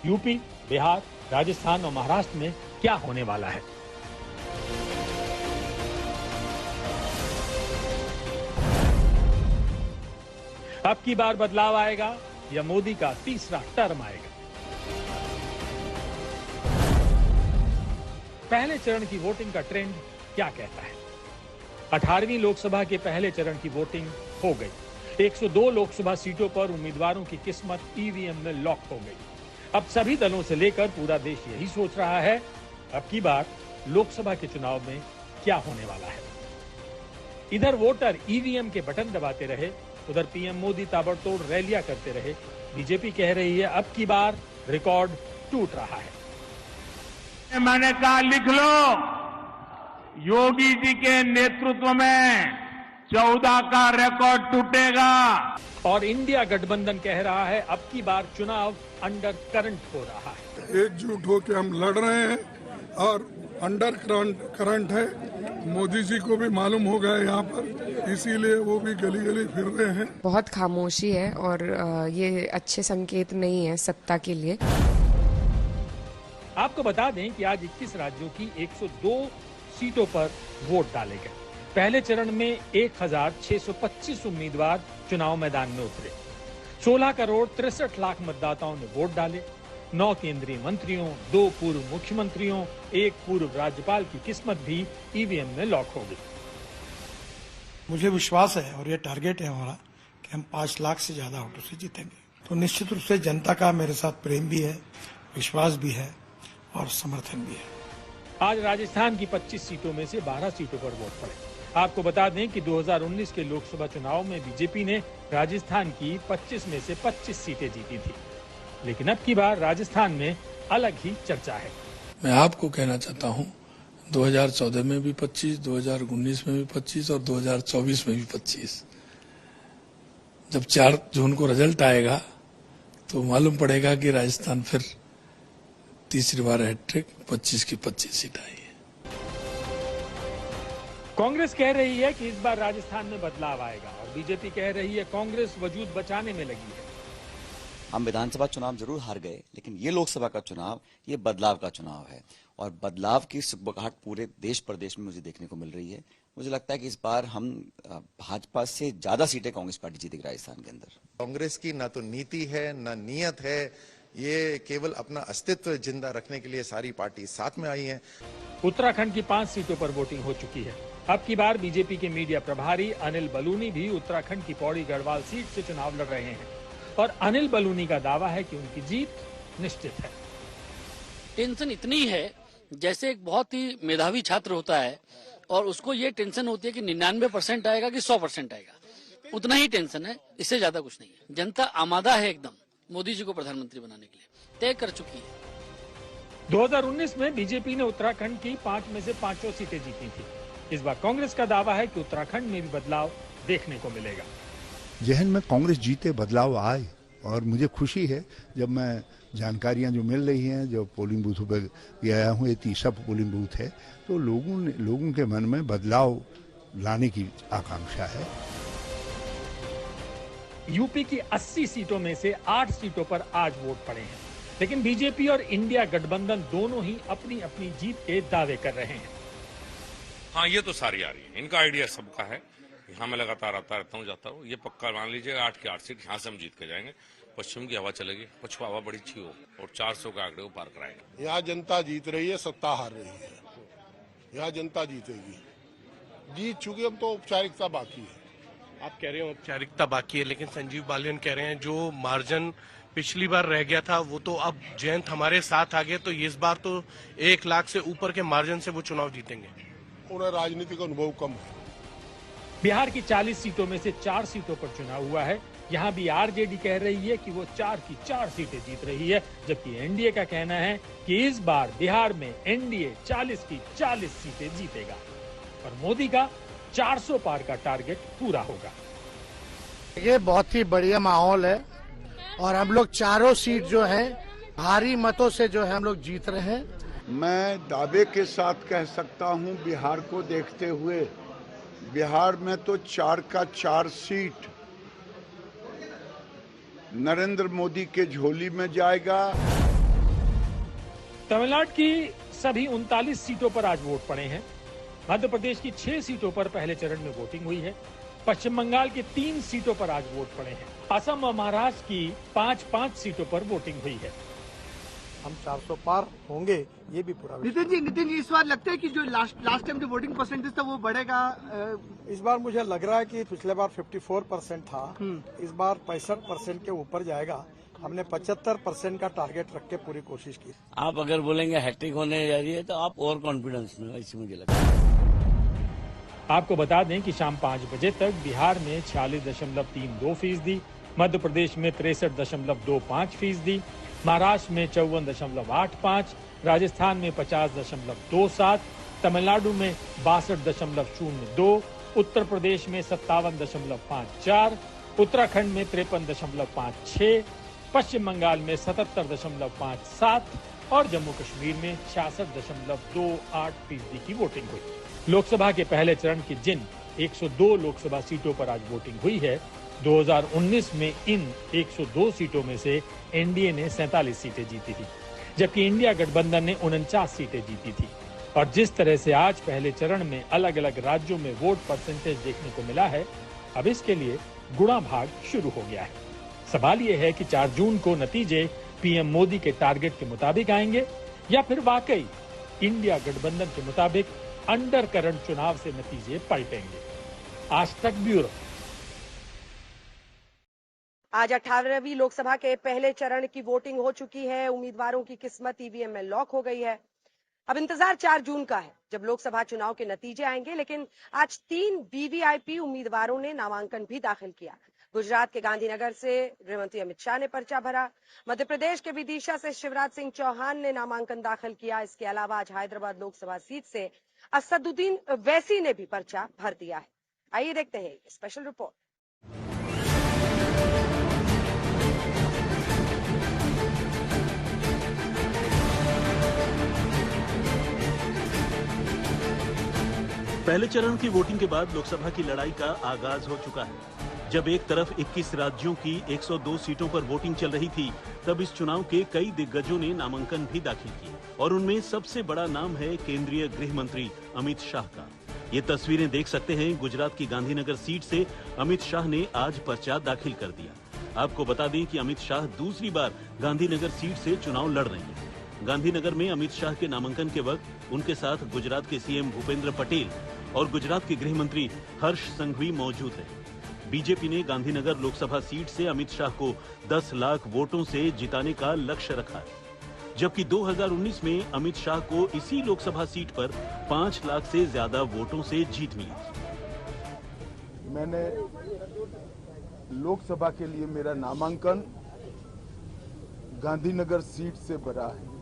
UP, Bihar, Rajasthan और महाराष्ट्र में क्या होने वाला है। अब की बार बदलाव आएगा या मोदी का तीसरा टर्म आएगा। पहले चरण की वोटिंग का ट्रेंड क्या कहता है। 18वीं लोकसभा के पहले चरण की वोटिंग हो गई। 102 लोकसभा सीटों पर उम्मीदवारों की किस्मत ईवीएम में लॉक हो गई। अब सभी दलों से लेकर पूरा देश यही सोच रहा है, अब की बार लोकसभा के चुनाव में क्या होने वाला है। इधर वोटर ईवीएम के बटन दबाते रहे, उधर पीएम मोदी ताबड़तोड़ रैलियां करते रहे। बीजेपी कह रही है अब की बार रिकॉर्ड टूट रहा है। मैंने कहा लिख लो, योगी जी के नेतृत्व में 14 का रिकॉर्ड टूटेगा। और इंडिया गठबंधन कह रहा है अब की बार चुनाव अंडर करंट हो रहा है। एकजुट होकर हम लड़ रहे हैं और अंडर करंट है। मोदी जी को भी मालूम हो गया यहाँ पर, इसीलिए वो भी गली गली फिर रहे हैं। बहुत खामोशी है और ये अच्छे संकेत नहीं है सत्ता के लिए। आपको बता दें कि आज 21 राज्यों की 102 सीटों पर वोट डाले गए। पहले चरण में 1625 उम्मीदवार चुनाव मैदान में उतरे। 16 करोड़ 63 लाख मतदाताओं ने वोट डाले। 9 केंद्रीय मंत्रियों, 2 पूर्व मुख्यमंत्रियों, 1 पूर्व राज्यपाल की किस्मत भी ईवीएम में लॉक हो गई। मुझे विश्वास है और ये टारगेट है हमारा कि हम 5 लाख से ज्यादा वोटों से जीतेंगे। तो निश्चित रूप से जनता का मेरे साथ प्रेम भी है, विश्वास भी है और समर्थन भी है। आज राजस्थान की 25 सीटों में से 12 सीटों पर वोट पड़े। आपको बता दें कि 2019 के लोकसभा चुनाव में बीजेपी ने राजस्थान की 25 में से 25 सीटें जीती थी, लेकिन अब की बार राजस्थान में अलग ही चर्चा है। मैं आपको कहना चाहता हूं 2014 में भी 25, 2019 में भी 25 और 2024 में भी 25। जब 4 जून को रिजल्ट आएगा तो मालूम पड़ेगा कि राजस्थान फिर तीसरी बार हैट्रिक 25 की 25 सीट आई है। कांग्रेस कह रही है कि इस बार राजस्थान में बदलाव आएगा और बीजेपी कह रही है कांग्रेस वजूद बचाने में लगी है। हम विधानसभा चुनाव जरूर हार गए, लेकिन ये लोकसभा का चुनाव ये बदलाव का चुनाव है और बदलाव की सुगबुगाहट पूरे देश प्रदेश में मुझे देखने को मिल रही है। मुझे लगता है कि इस बार हम भाजपा से ज्यादा सीटें कांग्रेस पार्टी जीतेगी राजस्थान के अंदर। कांग्रेस की ना तो नीति है ना नियत है, ये केवल अपना अस्तित्व जिंदा रखने के लिए सारी पार्टी साथ में आई है। उत्तराखंड की 5 सीटों पर वोटिंग हो चुकी है। अब की बार बीजेपी के मीडिया प्रभारी अनिल बलूनी भी उत्तराखंड की पौड़ी गढ़वाल सीट से चुनाव लड़ रहे हैं और अनिल बलूनी का दावा है कि उनकी जीत निश्चित है। टेंशन इतनी है जैसे एक बहुत ही मेधावी छात्र होता है और उसको ये टेंशन होती है कि 99% आएगा कि 100% आएगा, उतना ही टेंशन है, इससे ज्यादा कुछ नहीं है। जनता आमादा है एकदम मोदी जी को प्रधानमंत्री बनाने के लिए, तय कर चुकी है। 2019 में बीजेपी ने उत्तराखंड की 5 में से 5 सीटें जीती थी। इस बार कांग्रेस का दावा है कि उत्तराखंड में भी बदलाव देखने को मिलेगा। जहन में कांग्रेस जीते, बदलाव आए और मुझे खुशी है जब मैं जानकारियां जो मिल रही हैं, जो पोलिंग बूथों पर आया हूँ, ये 30 पोलिंग बूथ है, तो लोगों के मन में बदलाव लाने की आकांक्षा है। यूपी की 80 सीटों में से 8 सीटों पर आज वोट पड़े हैं, लेकिन बीजेपी और इंडिया गठबंधन दोनों ही अपनी अपनी जीत के दावे कर रहे हैं। हाँ, ये तो सारी आ रही है, इनका आइडिया सबका है। यहाँ मैं लगातार आता रहता हूँ, जाता हूँ। ये पक्का मान लीजिए 8 की 8 सीट यहाँ से हम जीत के जाएंगे। पश्चिम की हवा चलेगी, पछुआ हवा बड़ी अच्छी हो और 400 के आंकड़े को पार कराएंगे। यहाँ जनता जीत रही है, सत्ता हार रही है। यहाँ जनता जीतेगी, जीत चुकी, अब तो औपचारिकता बाकी है। आप कह रहे हो औपचारिकता बाकी है, लेकिन संजीव बालियान कह रहे हैं जो मार्जिन पिछली बार रह गया था वो तो अब जयंत हमारे साथ आ गए, तो इस बार तो 1 लाख से ऊपर के मार्जिन से वो चुनाव जीतेंगे। उन्हें राजनीतिक अनुभव कम है। बिहार की 40 सीटों में से 4 सीटों पर चुनाव हुआ है। यहाँ भी आरजेडी कह रही है कि वो 4 की 4 सीटें जीत रही है, जबकि एनडीए का कहना है कि इस बार बिहार में एनडीए 40 की 40 सीटें जीतेगा और मोदी का 400 पार का टारगेट पूरा होगा। ये बहुत ही बढ़िया माहौल है और हम लोग चारों सीट जो है भारी मतों से जो है हम लोग जीत रहे हैं। मैं दावे के साथ कह सकता हूं, बिहार को देखते हुए बिहार में तो 4 का 4 सीट नरेंद्र मोदी के झोली में जाएगा। तमिलनाडु की सभी 39 सीटों पर आज वोट पड़े हैं। मध्य प्रदेश की 6 सीटों पर पहले चरण में वोटिंग हुई है। पश्चिम बंगाल की 3 सीटों पर आज वोट पड़े हैं। असम और महाराष्ट्र की 5-5 सीटों पर वोटिंग हुई है। हम 400 पार होंगे, ये भी पूरा नितिन जी इस बार लगता है कि जो लास्ट टाइम जो वोटिंग परसेंटेज था वो बढ़ेगा? इस बार मुझे लग रहा है कि पिछले बार 54% था, इस बार 65% के ऊपर जाएगा। हमने 75% का टारगेट रख के पूरी कोशिश की। आप अगर बोलेंगे हैट्रिक होने जा रही है तो आप और कॉन्फिडेंस में, ऐसी मुझे लगता है। आपको बता दें कि शाम 5 बजे तक बिहार में 46.32%, मध्य प्रदेश में 63.25%, महाराष्ट्र में 54.85%, राजस्थान में 50.27%, तमिलनाडु में 62.02%, उत्तर प्रदेश में 57.54%, उत्तराखंड में 53.56%, पश्चिम बंगाल में 77.57% और जम्मू कश्मीर में 66.28% की वोटिंग हुई। लोकसभा के पहले चरण की जिन 102 लोकसभा सीटों पर आज वोटिंग हुई है, 2019 में इन 102 सीटों में से एनडीए ने 47 सीटें जीती थी, जबकि इंडिया गठबंधन ने 49 सीटें जीती थी। और जिस तरह से आज पहले चरण में अलग अलग राज्यों में वोट परसेंटेज देखने को मिला है, अब इसके लिए गुणा भाग शुरू हो गया है। सवाल ये है कि 4 जून को नतीजे पीएम मोदी के टारगेट के मुताबिक आएंगे या फिर वाकई इंडिया गठबंधन के मुताबिक अंडर करंट चुनाव से नतीजे पलटेंगे। आज तक ब्यूरो। आज 18वीं लोकसभा के पहले चरण की वोटिंग हो चुकी है। उम्मीदवारों की किस्मत ईवीएम में लॉक हो गई है। अब इंतजार 4 जून का है, जब लोकसभा चुनाव के नतीजे आएंगे। लेकिन आज 3 वीवीआईपी उम्मीदवारों ने नामांकन भी दाखिल किया। गुजरात के गांधीनगर से गृहमंत्री अमित शाह ने पर्चा भरा। मध्य प्रदेश के विदिशा से शिवराज सिंह चौहान ने नामांकन दाखिल किया। इसके अलावा आज हैदराबाद लोकसभा सीट से असदुद्दीन वैसी ने भी पर्चा भर दिया है। आइए देखते हैं स्पेशल रिपोर्ट। पहले चरण की वोटिंग के बाद लोकसभा की लड़ाई का आगाज हो चुका है। जब एक तरफ 21 राज्यों की 102 सीटों पर वोटिंग चल रही थी, तब इस चुनाव के कई दिग्गजों ने नामांकन भी दाखिल किए और उनमें सबसे बड़ा नाम है केंद्रीय गृह मंत्री अमित शाह का। ये तस्वीरें देख सकते हैं। गुजरात की गांधीनगर सीट से अमित शाह ने आज पर्चा दाखिल कर दिया। आपको बता दें कि अमित शाह दूसरी बार गांधीनगर सीट से चुनाव लड़ रहे हैं। गांधीनगर में अमित शाह के नामांकन के वक्त उनके साथ गुजरात के सीएम भूपेंद्र पटेल और गुजरात के गृह मंत्री हर्ष संघवी मौजूद हैं। बीजेपी ने गांधीनगर लोकसभा सीट से अमित शाह को 10 लाख वोटों से जिताने का लक्ष्य रखा है, जबकि 2019 में अमित शाह को इसी लोकसभा सीट पर 5 लाख से ज्यादा वोटों से जीत मिली थी। मैंने लोकसभा के लिए मेरा नामांकन गांधीनगर सीट से भरा है।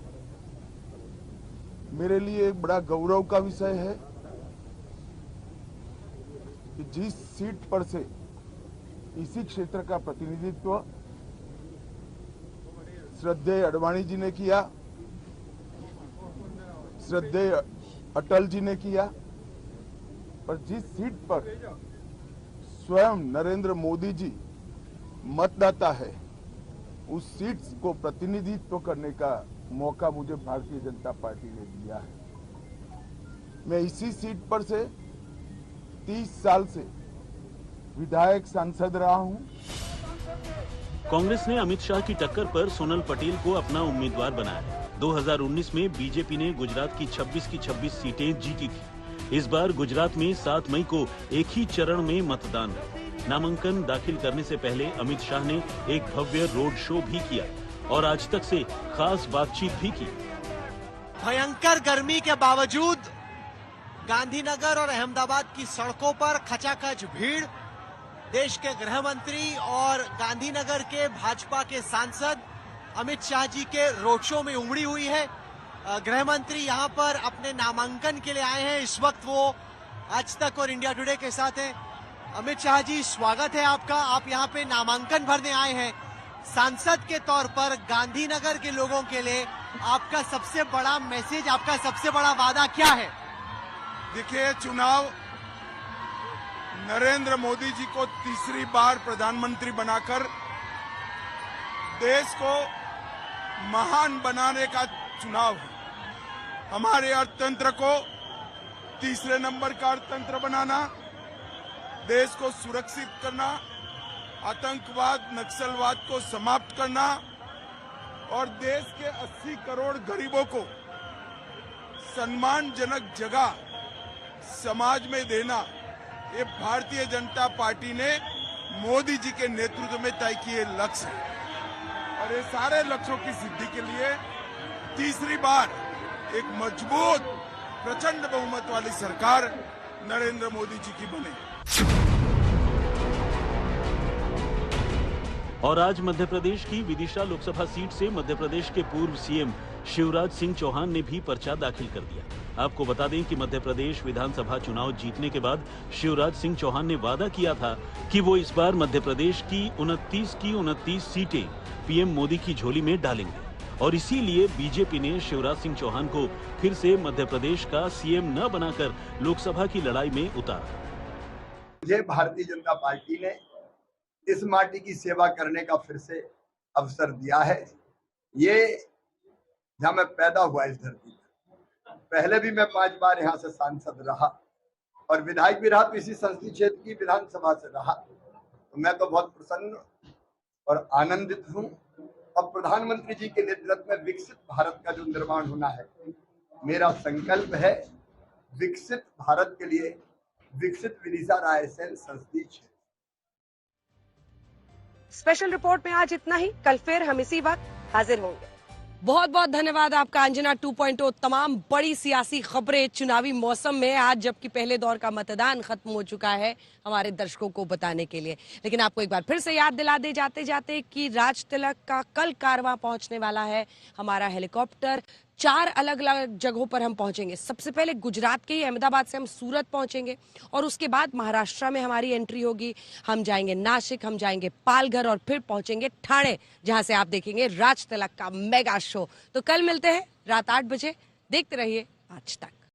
मेरे लिए एक बड़ा गौरव का विषय है कि जिस सीट पर से इसी क्षेत्र का प्रतिनिधित्व श्रद्धेय अडवाणी जी ने किया, श्रद्धेय अटल जी ने किया, पर जिस सीट पर स्वयं नरेंद्र मोदी जी मतदाता है, उस सीट को प्रतिनिधित्व करने का मौका मुझे भारतीय जनता पार्टी ने दिया है। मैं इसी सीट पर से 30 साल से विधायक सांसद रहा हूं। कांग्रेस ने अमित शाह की टक्कर पर सोनल पटेल को अपना उम्मीदवार बनाया। 2019 में बीजेपी ने गुजरात की 26 सीटें जीती थी। इस बार गुजरात में 7 मई को एक ही चरण में मतदान है। नामांकन दाखिल करने से पहले अमित शाह ने एक भव्य रोड शो भी किया और आज तक से खास बातचीत भी की। भयंकर गर्मी के बावजूद गांधीनगर और अहमदाबाद की सड़कों पर खचाखच भीड़। देश के गृह मंत्री और गांधीनगर के भाजपा के सांसद अमित शाह जी के रोड शो में उमड़ी हुई है। गृह मंत्री यहां पर अपने नामांकन के लिए आए हैं। इस वक्त वो आज तक और इंडिया टुडे के साथ हैं। अमित शाह जी, स्वागत है आपका। आप यहां पे नामांकन भरने आए हैं। सांसद के तौर पर गांधीनगर के लोगों के लिए आपका सबसे बड़ा मैसेज, आपका सबसे बड़ा वादा क्या है? देखिए, चुनाव नरेंद्र मोदी जी को तीसरी बार प्रधानमंत्री बनाकर देश को महान बनाने का चुनाव है। हमारे अर्थतंत्र को तीसरे नंबर का अर्थतंत्र बनाना, देश को सुरक्षित करना, आतंकवाद नक्सलवाद को समाप्त करना और देश के 80 करोड़ गरीबों को सम्मानजनक जगह समाज में देना, ये भारतीय जनता पार्टी ने मोदी जी के नेतृत्व में तय किए लक्ष्य है। और ये सारे लक्ष्यों की सिद्धि के लिए तीसरी बार एक मजबूत प्रचंड बहुमत वाली सरकार नरेंद्र मोदी जी की बने। और आज मध्य प्रदेश की विदिशा लोकसभा सीट से मध्य प्रदेश के पूर्व सीएम शिवराज सिंह चौहान ने भी पर्चा दाखिल कर दिया। आपको बता दें कि मध्य प्रदेश विधानसभा चुनाव जीतने के बाद शिवराज सिंह चौहान ने वादा किया था कि वो इस बार मध्य प्रदेश की 29 सीटें पीएम मोदी की झोली में डालेंगे और इसीलिए बीजेपी ने शिवराज सिंह चौहान को फिर से मध्य प्रदेश का सीएम न बनाकर लोकसभा की लड़ाई में उतारा। मुझे भारतीय जनता पार्टी ने इस माटी की सेवा करने का फिर से अवसर दिया है। ये जहाँ मैं पैदा हुआ इस धरती पर, पहले भी मैं 5 बार यहाँ से सांसद रहा और विधायक भी रहा, तो इसी संसदीय क्षेत्र की विधानसभा से रहा। तो मैं तो बहुत प्रसन्न और आनंदित हूँ। अब प्रधानमंत्री जी के नेतृत्व में विकसित भारत का जो निर्माण होना है, मेरा संकल्प है विकसित भारत के लिए विकसित विदिशा रायसेन संसदीय क्षेत्र। स्पेशल रिपोर्ट में आज इतना ही। कल फिर हम इसी वक्त हाजिर होंगे। बहुत बहुत धन्यवाद आपका अंजना 2.0। तमाम बड़ी सियासी खबरें चुनावी मौसम में आज, जबकि पहले दौर का मतदान खत्म हो चुका है, हमारे दर्शकों को बताने के लिए। लेकिन आपको एक बार फिर से याद दिला दे जाते जाते कि राज तिलक का कल कारवां पहुंचने वाला है। हमारा हेलीकॉप्टर 4 अलग अलग जगहों पर हम पहुंचेंगे। सबसे पहले गुजरात के ही अहमदाबाद से हम सूरत पहुंचेंगे और उसके बाद महाराष्ट्र में हमारी एंट्री होगी। हम जाएंगे नासिक, हम जाएंगे पालघर और फिर पहुंचेंगे ठाणे, जहां से आप देखेंगे राज तिलक का मेगा शो। तो कल मिलते हैं रात 8 बजे। देखते रहिए आज तक।